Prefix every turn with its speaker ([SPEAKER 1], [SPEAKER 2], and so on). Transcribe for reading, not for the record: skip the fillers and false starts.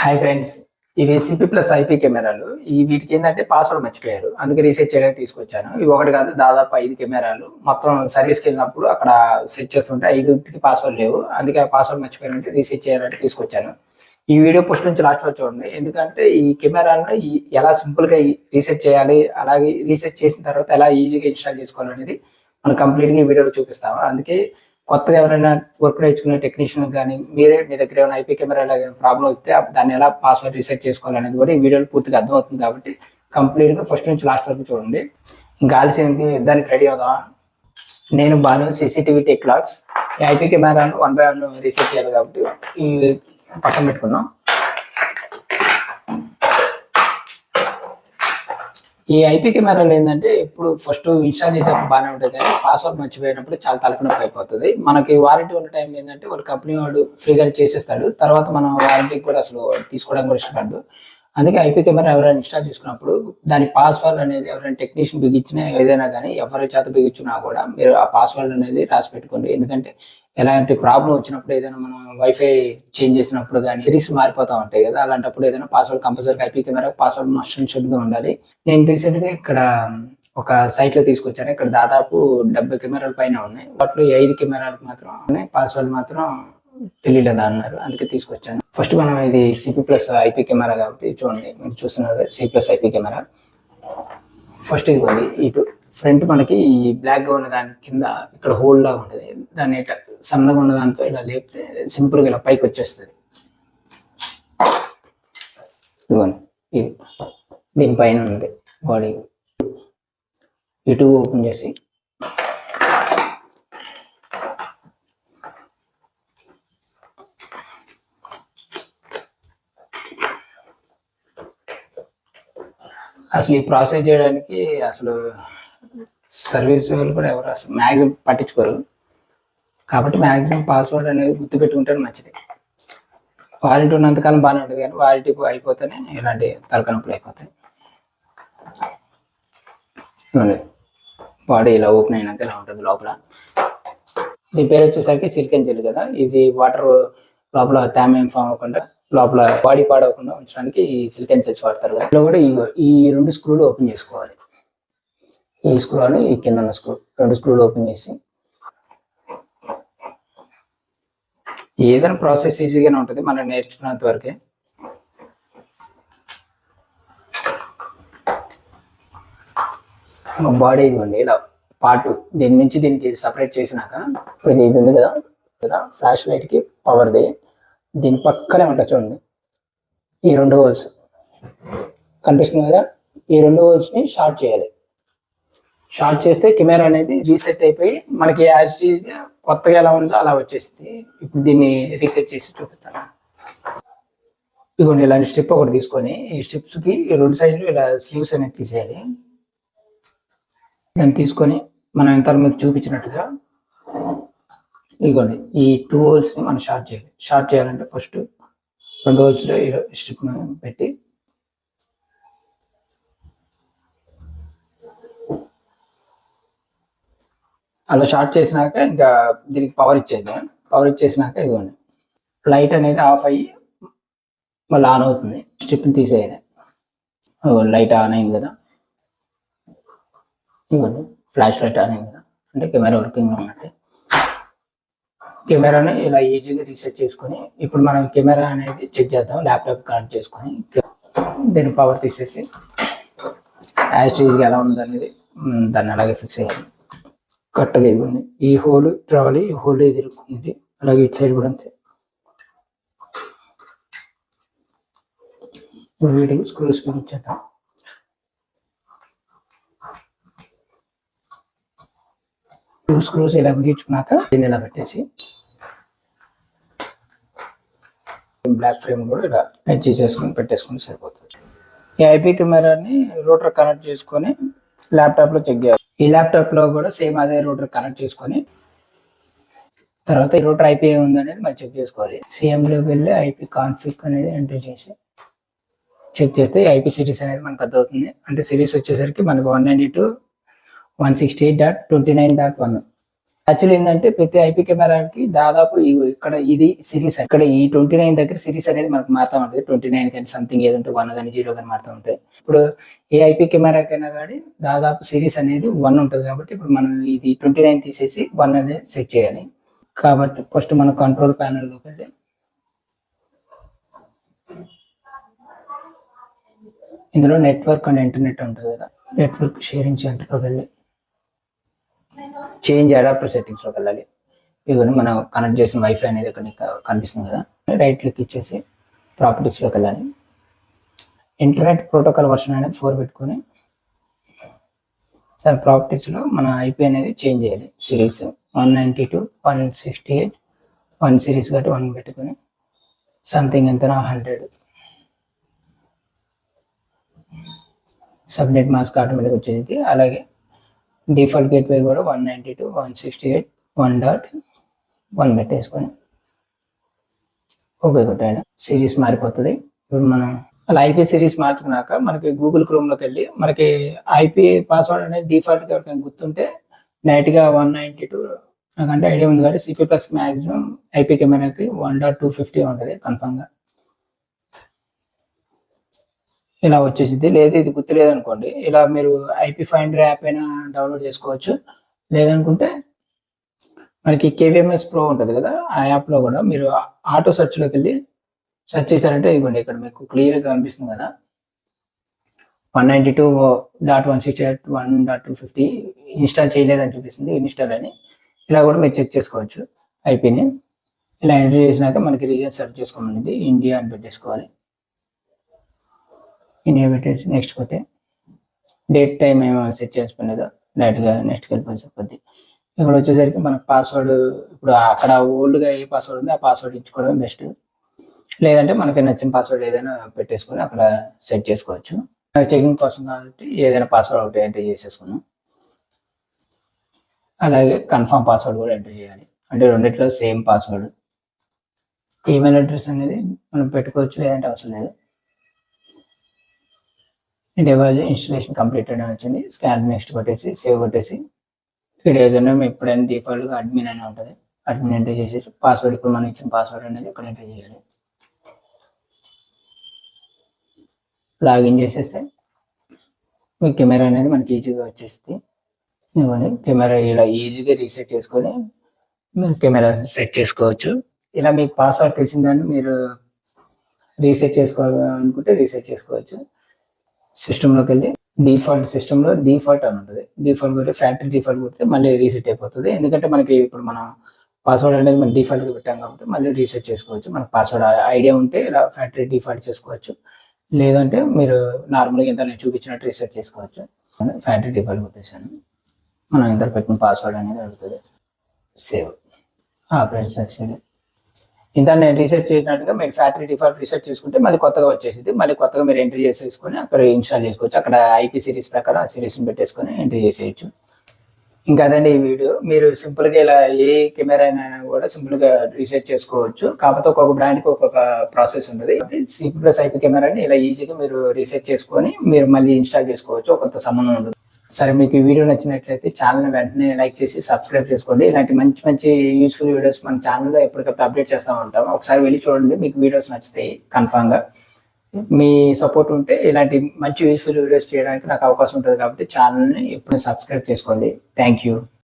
[SPEAKER 1] Hi friends, ఇవి CP plus IP కెమెరాలు. ఈ వీటికి ఏంటంటే పాస్వర్డ్ మర్చిపోయారు, అందుకే రీసెట్ చేయడానికి తీసుకొచ్చాను. ఇవి ఒకటి కాదు, దాదాపు 5 కెమెరాలు. మొత్తం సర్వీస్కి వెళ్ళినప్పుడు అక్కడ సెట్ చేస్తుంటే 5కి పాస్వర్డ్ లేవు, అందుకే ఆ పాస్వర్డ్ మర్చిపోయారంటే రీసెట్ చేయాలంటే తీసుకొచ్చాను. ఈ వీడియో పోస్ట్ నుంచి లాస్ట్ వరకు చూడండి, ఎందుకంటే ఈ కెమెరాలను ఎలా సింపుల్గా రీసెట్ చేయాలి, అలాగే రీసెట్ చేసిన తర్వాత ఎలా ఈజీగా ఇన్స్టాల్ చేసుకోవాలనేది మనం కంప్లీట్గా ఈ వీడియోలో చూపిస్తాము. అందుకే కొత్తగా ఎవరైనా వర్క్ నేర్చుకునే టెక్నీషియన్ కానీ మీరే మీ దగ్గర ఏమైనా ఐపీ కెమెరా ప్రాబ్లం వస్తే దాన్ని ఎలా పాస్వర్డ్ రీసెట్ చేసుకోవాలనేది కూడా ఈ వీడియోలో పూర్తిగా అర్థమవుతుంది. కాబట్టి కంప్లీట్గా ఫస్ట్ నుంచి లాస్ట్ వరకు చూడండి. ఇంకా ఆలస్యంకి దానికి రెడీ అవుదాం. నేను బాను సీసీటీవీ టెక్ లాగ్స్. ఈ ఐపీ కెమెరాను 1 by 1 రీసెట్ చేయాలి కాబట్టి ఈ పక్కన పెట్టుకుందాం. ఈ ఐపీ కెమెరాలు ఏంటంటే ఇప్పుడు ఫస్ట్ ఇన్స్టాల్ చేసేప్పుడు బాగానే ఉంటుంది, కానీ పాస్వర్డ్ మర్చిపోయినప్పుడు చాలా తలకనొప్పి అయిపోతుంది. మనకి వారంటీ ఉన్న టైం ఏంటంటే వాళ్ళ కంపెనీ వాడు ఫ్రీగా చేసేస్తాడు, తర్వాత మనం వారంటీకి కూడా అసలు తీసుకోవడానికి కూడా ఇష్టపడదు. అందుకే ఐపీ కెమెరా ఎవరైనా ఇన్స్టాల్ చేసుకున్నప్పుడు దాని పాస్వర్డ్ అనేది ఎవరైనా టెక్నీషియన్ బిగించినా ఏదైనా కానీ ఎవరి చేత బిగించినా కూడా మీరు ఆ పాస్వర్డ్ అనేది రాసి పెట్టుకోండి. ఎందుకంటే ఎలాంటి ప్రాబ్లం వచ్చినప్పుడు ఏదైనా మనం వైఫై చేంజ్ చేసినప్పుడు కానీ సిరీస్ మారిపోతూ ఉంటాయి కదా, అలాంటప్పుడు ఏదైనా password compulsory IP camera password must గా ఉండాలి. నేను రీసెంట్గా ఇక్కడ ఒక సైట్లో తీసుకొచ్చాను. ఇక్కడ దాదాపు 70 కెమెరాల పైన ఉన్నాయి. వాటిలో 5 కెమెరాలకు మాత్రం ఉన్నాయి, పాస్వర్డ్ మాత్రం తెలియలేదా అన్నారు, అందుకే తీసుకొచ్చాను. ఫస్ట్ మనం ఇది సిపి ప్లస్ ఐపీ కెమెరా కాబట్టి చూడండి, మీరు చూస్తున్నారు C plus IP camera. First ఇదిగోండి, ఇటు ఫ్రంట్ మనకి ఈ బ్లాక్గా ఉన్న దాని కింద ఇక్కడ హోల్ లాగా ఉంటుంది, దాన్ని ఇట్లా సన్నగా ఉన్న దాంతో ఇలా లేపితే సింపుల్గా ఇలా పైకి వచ్చేస్తుంది. ఇదిగోండి, ఇది దీనిపైన ఉంది బాడీ. ఇటు ఓపెన్ చేసి అసలు ఈ ప్రాసెస్ చేయడానికి అసలు సర్వీస్ వాళ్ళు కూడా ఎవరు అసలు మ్యాక్సిమం పట్టించుకోరు. కాబట్టి మ్యాక్సిమం పాస్వర్డ్ అనేది గుర్తు పెట్టుకుంటే మంచిది. వారంటీ ఉన్నంతకాలం బాగానే ఉంటుంది, కానీ వారంటీ అయిపోతేనే ఇలాంటి తలకనొప్పులు అయిపోతాయి. బాడీ ఇలా ఓపెన్ అయినాక ఇలా ఉంటుంది లోపల. దీని పేరు వచ్చేసరికి సిలికాన్ జెల్ కదా, ఇది వాటర్ లోపల తేమ ఏం ఫామ్ అవ్వకుండా లోపల బాడీ పాడవకుండా ఉంచడానికి ఈ సిలికాన్ జెల్స్ వాడతారు కదా. ఇలా కూడా ఈ 2 స్క్రూలు ఓపెన్ చేసుకోవాలి. ఈ స్క్రూ అని ఈ కింద ఉన్న స్క్రూ, 2 స్క్రూలు ఓపెన్ చేసి ఏదైనా ప్రాసెస్ ఈజీగానే ఉంటుంది మనం నేర్చుకున్నంత వరకే. బాడీ ఇదిగోండి ఇలా పార్ట్, దీని నుంచి దీనికి సపరేట్ చేసినాక ఇప్పుడు ఇది ఉంది కదా ఫ్లాష్ లైట్కి పవర్ది, దీని పక్కనే ఉంటుంది చూడండి ఈ 2 హోల్స్ కనిపిస్తుంది కదా, ఈ 2 హోల్స్ని షార్ట్ చేయాలి. షార్ట్ చేస్తే కెమెరా అనేది రీసెట్ అయిపోయి మనకి యాజ్ టీజ్గా కొత్తగా ఎలా ఉందో అలా వచ్చేసింది. ఇప్పుడు దీన్ని రీసెట్ చేసి చూపిస్తాను. ఇదిగోండి ఇలాంటి స్ట్రిప్ ఒకటి తీసుకొని ఈ స్ట్రిప్స్కి 2 సైడ్లు ఇలా స్లీవ్స్ అనేది తీసేయాలి. దాన్ని తీసుకొని మనం ఎంత మీకు చూపించినట్టుగా ఇదిగోండి ఈ 2 హోల్స్ని మనం షార్ట్ చేయాలి. షార్ట్ చేయాలంటే ఫస్ట్ 2 హోల్స్లో స్ట్రిప్ పెట్టి అలా షార్ట్ చేసినాక ఇంకా దీనికి పవర్ ఇచ్చేది. పవర్ ఇచ్చేసినాక ఇదిగోండి లైట్ అనేది ఆఫ్ అయ్యి మళ్ళీ ఆన్ అవుతుంది. స్ట్రిప్ని తీసేయాలి. లైట్ ఆన్ అయింది కదా, ఇదిగోండి ఫ్లాష్ లైట్ ఆన్ అయింది కదా, అంటే కెమెరా వర్కింగ్లో ఉన్నట్టే. కెమెరాని ఇలా ఈజీగా రీసెట్ చేసుకొని ఇప్పుడు మనం కెమెరా అనేది చెక్ చేద్దాం. ల్యాప్టాప్ కనెక్ట్ చేసుకొని దీని పవర్ తీసేసి యాజ్ ఈజీగా ఎలా ఉంది అనేది దాన్ని అలాగే ఫిక్స్ అయ్యాలి. కరెక్ట్గా ఇదిగోండి ఈ హోల్ రావాలి, ఈ హోల్ ఇది ఇరుక్కుంది, అలాగే ఇటు సైడ్ కూడా అంతే. వీటికి స్క్రూస్ బిగించేద్దాం. స్క్రూస్ ఇలా బిగించుకున్నాక దీన్ని ఇలా పెట్టేసి బ్లాక్ ఫ్రేమ్ కూడా ఇలా హెచ్ చేసుకొని పెట్టేసుకొని సరిపోతుంది. ఈ ఐపీ కెమెరాని రూటర్ కనెక్ట్ చేసుకొని ల్యాప్టాప్లో చెక్ చేయాలి. ఈ ల్యాప్టాప్లో కూడా సేమ్ అదే రూటర్ కనెక్ట్ చేసుకొని తర్వాత ఈ రూటర్ ఐపీ ఉంది అనేది మనం చెక్ చేసుకోవాలి. సిఎంలోకి వెళ్ళి ఐపీ కాన్ఫిగ్ అనేది ఎంటర్ చేసి చెక్ చేస్తే ఐపీ సిరీస్ అనేది మనకు అర్థమవుతుంది. అంటే సిరీస్ వచ్చేసరికి మనకు 192.168.29.1 యాక్చువల్లీ ఏంటంటే ప్రతి ఐపీ కెమెరాకి దాదాపు ఇక్కడ ఇది సిరీస్, ఇక్కడ ఈ 29 దగ్గర సిరీస్ అనేది మనకు మారుతూ ఉంటుంది. 29 కానీ సంథింగ్ ఏది ఉంటే 1 కానీ 0 కానీ మారుతూ ఉంటాయి. ఇప్పుడు ఏ ఐపీ కెమెరాకైనా కానీ దాదాపు సిరీస్ అనేది 1 ఉంటుంది. కాబట్టి ఇప్పుడు మనం ఇది 29 తీసేసి 1 అనేది సెట్ చేయాలి. కాబట్టి ఫస్ట్ మనం కంట్రోల్ ప్యానల్లోకి వెళ్ళి ఇందులో నెట్వర్క్ అండ్ ఇంటర్నెట్ ఉంటుంది కదా, నెట్వర్క్ షేరింగ్ సెంటర్లోకి వెళ్ళి చేంజ్ అడాప్టర్ సెట్టింగ్స్లోకి వెళ్ళాలి. ఇవన్నీ మనం కనెక్ట్ చేసిన వైఫై అనేది ఇక్కడ కనిపిస్తుంది కదా, రైట్ క్లిక్ ఇచ్చేసి ప్రాపర్టీస్లోకి వెళ్ళాలి. ఇంటర్నెట్ ప్రోటోకాల్ వర్షన్ అనేది 4 పెట్టుకొని ప్రాపర్టీస్లో మన ఐపీ అనేది చేంజ్ చేయాలి. సిరీస్ 192.168 1 సిరీస్ కాబట్టి 1 పెట్టుకొని సంథింగ్ ఎంత 100 సబ్నెట్ మాస్క్ ఆటోమేటిక్ వచ్చేది. అలాగే డిఫాల్ట్ గేట్వే కూడా 192.168.1.1 పెట్టేసుకొని ఓకే కొట్టాను. సిరీస్ మారిపోతుంది. ఇప్పుడు మనం అలా ఐపీ సిరీస్ మార్చుకున్నాక మనకి గూగుల్ క్రోమ్లోకి వెళ్ళి మనకి ఐపీ పాస్వర్డ్ అనేది డిఫాల్ట్గా ఎవరికైనా గుర్తుంటే డైరెక్ట్గా 192 నాకంటే ఐడియా ఉంది కాబట్టి సిపి ప్లస్ మ్యాక్సిమం ఐపీ కెమెరాకి 1.250 ఉంటుంది కన్ఫామ్గా. ఇలా వచ్చేసింది. లేదు ఇది గుర్తులేదు అనుకోండి, ఇలా మీరు ఐపీ ఫైండర్ యాప్ అయినా డౌన్లోడ్ చేసుకోవచ్చు. లేదనుకుంటే మనకి కేవీఎంఎస్ ప్రో ఉంటుంది కదా, ఆ యాప్లో కూడా మీరు ఆటో సెర్చ్లోకి వెళ్ళి సెర్చ్ చేశారంటే ఇదిగోండి ఇక్కడ మీకు క్లియర్గా కనిపిస్తుంది కదా 192.168.1.250 ఇన్స్టాల్ చేయలేదని చూపిస్తుంది, ఇన్స్టాల్ అని. ఇలా కూడా మీరు చెక్ చేసుకోవచ్చు ఐపీని. ఇలా ఎంటర్ చేసినాక మనకి రీజన్ సెర్చ్ చేసుకోమని ఇండియా అని పెట్టేసుకోవాలి. ఇండియా పెట్టేసి నెక్స్ట్ కొట్టే డేట్ టైం ఏమో సెట్ చేసుకోలేదో డైరెక్ట్గా నెక్స్ట్కి వెళ్ళిపోయి చెప్పొద్ది. ఇక్కడ వచ్చేసరికి మనకు పాస్వర్డ్ ఇప్పుడు అక్కడ ఓల్డ్గా ఏ పాస్వర్డ్ ఉందో ఆ పాస్వర్డ్ ఇచ్చుకోవడం బెస్ట్. లేదంటే మనకి నచ్చిన పాస్వర్డ్ ఏదైనా పెట్టేసుకొని అక్కడ సెట్ చేసుకోవచ్చు. చెకింగ్ కోసం కాబట్టి ఏదైనా పాస్వర్డ్ ఒకటి ఎంటర్ చేసేసుకున్నాం. అలాగే కన్ఫర్మ్ పాస్వర్డ్ కూడా ఎంటర్ చేయాలి, అంటే రెండిట్లో సేమ్ పాస్వర్డ్. ఈమెయిల్ అడ్రస్ అనేది మనం పెట్టుకోవచ్చు, లేదంటే అవసరం లేదు. డివైస్ ఇన్స్టాలేషన్ కంప్లీటెడ్ అని వచ్చింది. స్కాన్ నెక్స్ట్ కొట్టేసి సేవ్ కొట్టేసి డివైస్ మేము ఎప్పుడైనా డిఫాల్ట్గా అడ్మిన్ అని ఉంటుంది, అడ్మిన్ ఎంటర్ చేసేసి పాస్వర్డ్ ఇప్పుడు మనం ఇచ్చిన పాస్వర్డ్ అనేది ఇక్కడ ఎంటర్ చేయాలి. లాగిన్ చేసేస్తే మీ కెమెరా అనేది మనకి ఈజీగా వచ్చేస్తుంది. ఇవ్వండి కెమెరా ఇలా ఈజీగా రీసెట్ చేసుకొని మీరు కెమెరా సెట్ చేసుకోవచ్చు. ఇలా మీకు పాస్వర్డ్ తెలిసిందని మీరు రీసెట్ చేసుకోవాలనుకుంటే రీసెట్ చేసుకోవచ్చు. సిస్టంలోకి వెళ్ళి సిస్టంలో డిఫాల్ట్ అని ఉంటుంది, డిఫాల్ట్ కొట్టి ఫ్యాక్టరీ డిఫాల్ట్ కొడితే మళ్ళీ రీసెట్ అయిపోతుంది. ఎందుకంటే మనకి ఇప్పుడు మనం పాస్వర్డ్ అనేది మనం డిఫాల్ట్గా పెట్టాం కాబట్టి మళ్ళీ రీసెట్ చేసుకోవచ్చు. మనకు పాస్వర్డ్ ఐడియా ఉంటే ఇలా ఫ్యాక్టరీ డిఫాల్ట్ చేసుకోవచ్చు, లేదంటే మీరు నార్మల్గా ఎంత నేను చూపించినట్టు రీసెట్ చేసుకోవచ్చు. ఫ్యాక్టరీ డిఫాల్ట్ కొట్టేసాను. మనం ఎంత పెట్టిన పాస్వర్డ్ అనేది అడుగుతుంది. సేవ్ ఆపరేషన్ సెక్షన్ ఇంత నేను రీసెట్ చేసినట్టుగా మీరు ఫ్యాక్టరీ డిఫాల్ట్ రీసెట్ చేసుకుంటే మళ్ళీ కొత్తగా వచ్చేసింది. మళ్ళీ కొత్తగా మీరు ఎంట్రీ చేసేసుకొని అక్కడ ఇన్స్టాల్ చేసుకోవచ్చు. అక్కడ ఐపీ సిరీస్ ప్రకారం ఆ సిరీస్ని పెట్టేసుకొని ఎంట్రీ చేసేయచ్చు. ఇంకా అదండి ఈ వీడియో. మీరు సింపుల్గా ఇలా ఏ కెమెరా అయినా కూడా సింపుల్గా రీసెట్ చేసుకోవచ్చు. కాకపోతే ఒక్కొక్క బ్రాండ్కి ఒక్కొక్క ప్రాసెస్ ఉంటుంది. సిపి ప్లస్ ఐపీ కెమెరాని ఇలా ఈజీగా మీరు రీసెట్ చేసుకొని మీరు మళ్ళీ ఇన్స్టాల్ చేసుకోవచ్చు, కొంత సంబంధం ఉండదు. సరే, మీకు ఈ వీడియో నచ్చినట్లయితే ఛానల్ వెంటనే లైక్ చేసి సబ్స్క్రైబ్ చేసుకోండి. ఇలాంటి మంచి మంచి యూస్ఫుల్ వీడియోస్ మన ఛానల్లో ఎప్పటికప్పుడు అప్డేట్ చేస్తూ ఉంటాం. ఒకసారి వెళ్ళి చూడండి, మీకు వీడియోస్ నచ్చుతాయి కన్ఫామ్గా. మీ సపోర్ట్ ఉంటే ఇలాంటి మంచి యూస్ఫుల్ వీడియోస్ చేయడానికి నాకు అవకాశం ఉంటుంది. కాబట్టి ఛానల్ని ఎప్పుడు సబ్స్క్రైబ్ చేసుకోండి. Thank you.